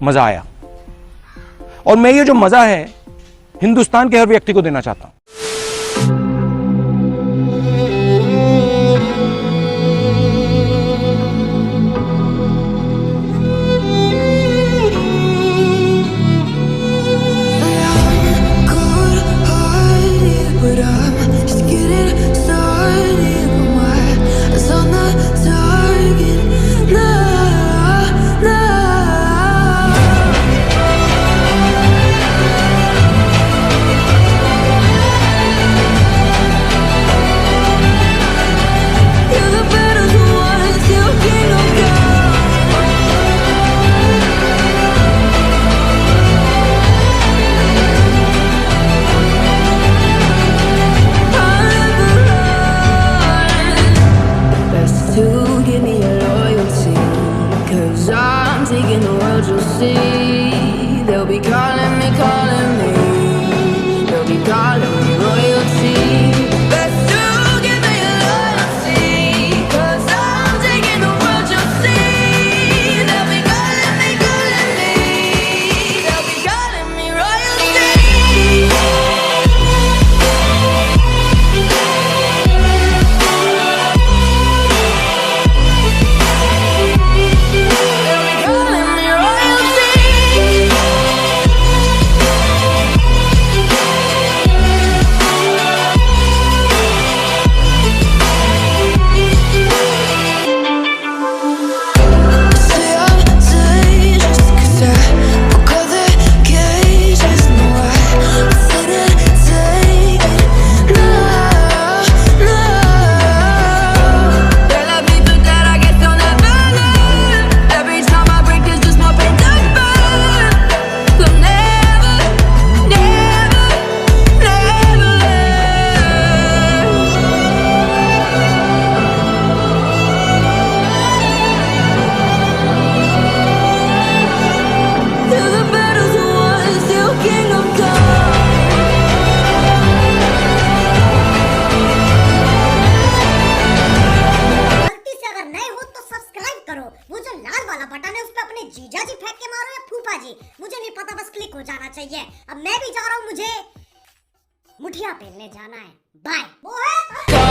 मजा आया और मैं ये जो मजा है हिंदुस्तान के हर व्यक्ति को देना चाहता हूं। मुझे नहीं पता, बस क्लिक हो जाना चाहिए। अब मैं भी जा रहा हूँ, मुझे मुठिया पहनने जाना है। बाय।